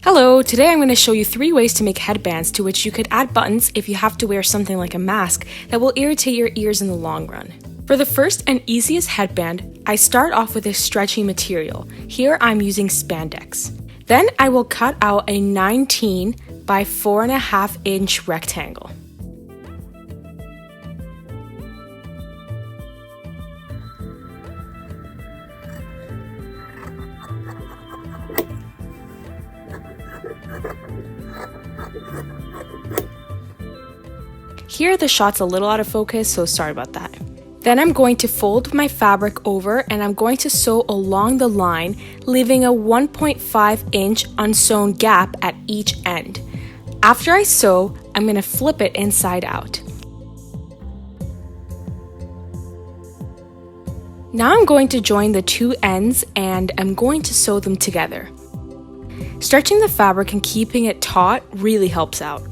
Hello, today I'm going to show you 3 ways to make headbands to which you could add buttons if you have to wear something like a mask that will irritate your ears in the long run. For the first and easiest headband, I start off with a stretchy material. Here I'm using spandex. Then I will cut out a 19 by 4.5 inch rectangle. Here the shot's a little out of focus, so sorry about that. Then I'm going to fold my fabric over and I'm going to sew along the line, leaving a 1.5 inch unsewn gap at each end. After I sew, I'm going to flip it inside out. Now I'm going to join the 2 ends and I'm going to sew them together. Stretching the fabric and keeping it taut really helps out.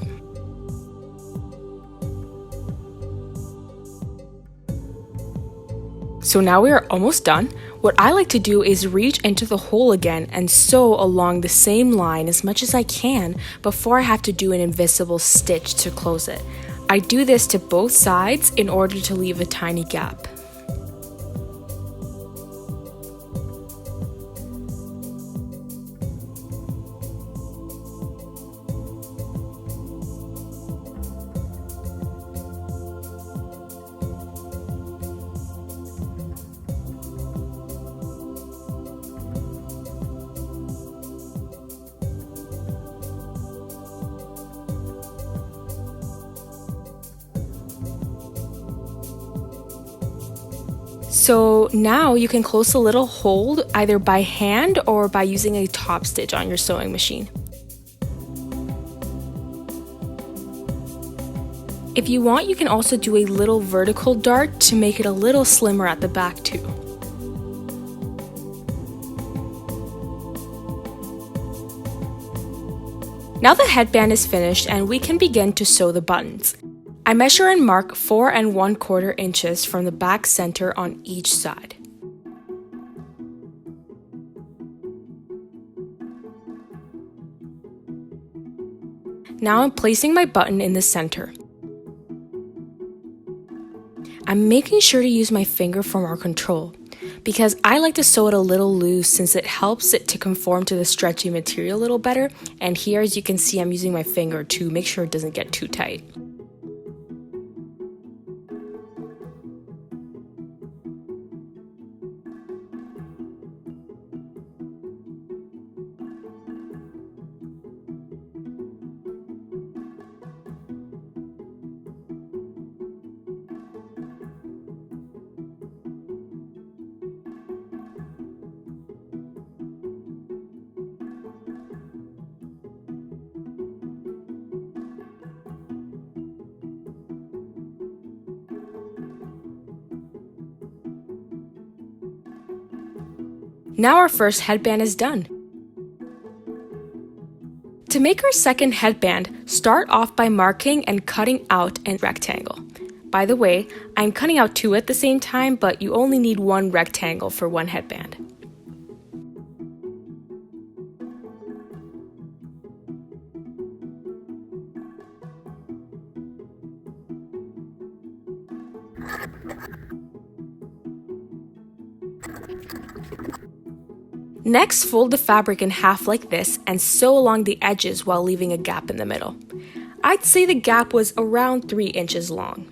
So now we are almost done. What I like to do is reach into the hole again and sew along the same line as much as I can before I have to do an invisible stitch to close it. I do this to both sides in order to leave a tiny gap. So now you can close the little hole either by hand or by using a top stitch on your sewing machine. If you want, you can also do a little vertical dart to make it a little slimmer at the back too. Now the headband is finished and we can begin to sew the buttons. I measure and mark 4 1/4 inches from the back center on each side. Now I'm placing my button in the center. I'm making sure to use my finger for more control, because I like to sew it a little loose since it helps it to conform to the stretchy material a little better, and here as you can see I'm using my finger to make sure it doesn't get too tight. Now our first headband is done. To make our second headband, start off by marking and cutting out a rectangle. By the way, I'm cutting out 2 at the same time, but you only need 1 rectangle for 1 headband. Next, fold the fabric in half like this and sew along the edges while leaving a gap in the middle. I'd say the gap was around 3 inches long.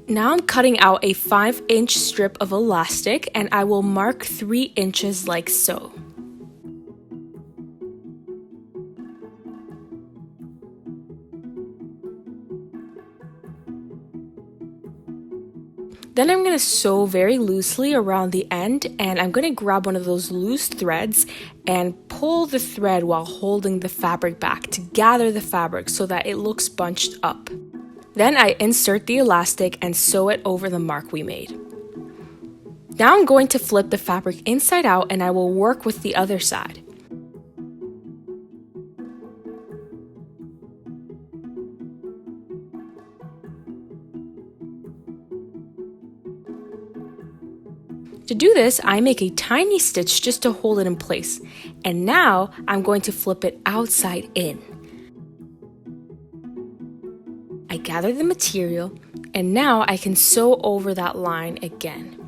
Now I'm cutting out a 5-inch strip of elastic and I will mark 3 inches like so. Then I'm going to sew very loosely around the end and I'm going to grab one of those loose threads and pull the thread while holding the fabric back to gather the fabric so that it looks bunched up. Then I insert the elastic and sew it over the mark we made. Now I'm going to flip the fabric inside out and I will work with the other side. To do this, I make a tiny stitch just to hold it in place. And now I'm going to flip it outside in. I gather the material, and now I can sew over that line again.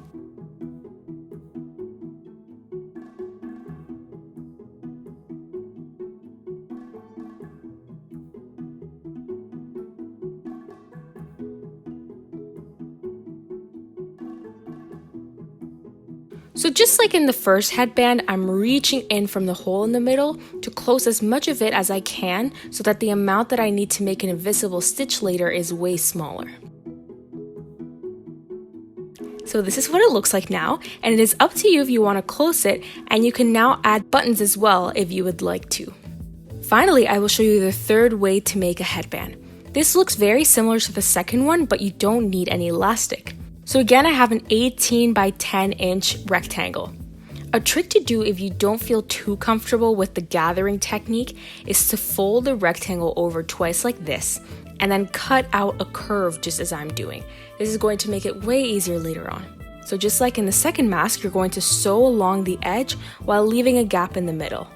So just like in the first headband, I'm reaching in from the hole in the middle to close as much of it as I can so that the amount that I need to make an invisible stitch later is way smaller. So this is what it looks like now, and it is up to you if you want to close it, and you can now add buttons as well if you would like to. Finally, I will show you the third way to make a headband. This looks very similar to the second one, but you don't need any elastic. So again, I have an 18 by 10 inch rectangle. A trick to do if you don't feel too comfortable with the gathering technique is to fold the rectangle over twice like this, and then cut out a curve just as I'm doing. This is going to make it way easier later on. So just like in the second mask, you're going to sew along the edge while leaving a gap in the middle.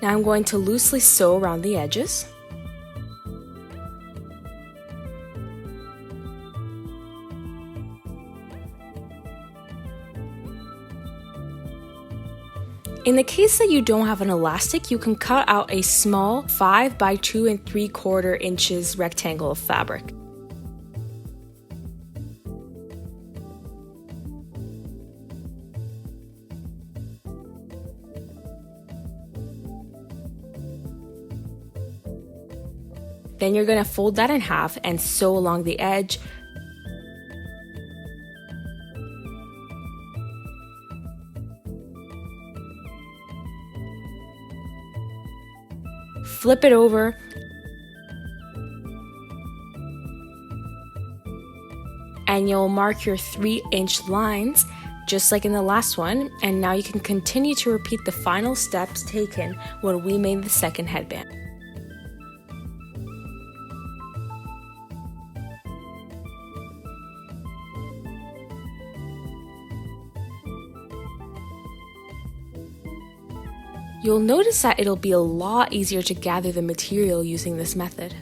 Now I'm going to loosely sew around the edges. In the case that you don't have an elastic, you can cut out a small 5 by 2 3/4 inches rectangle of fabric. Then you're going to fold that in half and sew along the edge. Flip it over. And you'll mark your 3-inch lines just like in the last one. And now you can continue to repeat the final steps taken when we made the second headband. You'll notice that it'll be a lot easier to gather the material using this method.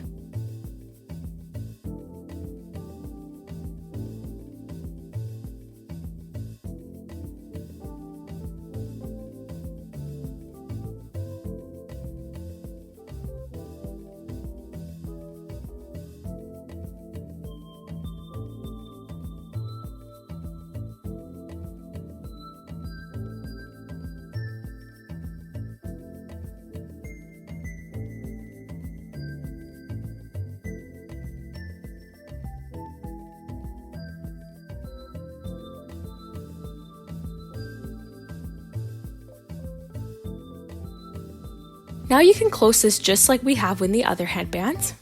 Now you can close this just like we have with the other headbands.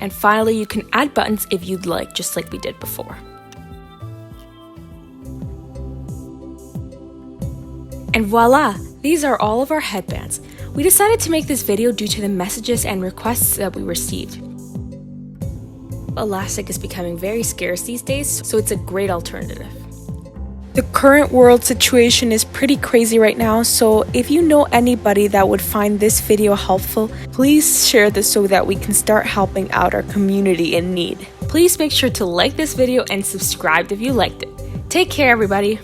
And finally, you can add buttons if you'd like, just like we did before. And voila! These are all of our headbands. We decided to make this video due to the messages and requests that we received. Elastic is becoming very scarce these days, so it's a great alternative. The current world situation is pretty crazy right now, so if you know anybody that would find this video helpful, please share this so that we can start helping out our community in need. Please make sure to like this video and subscribe if you liked it. Take care, everybody!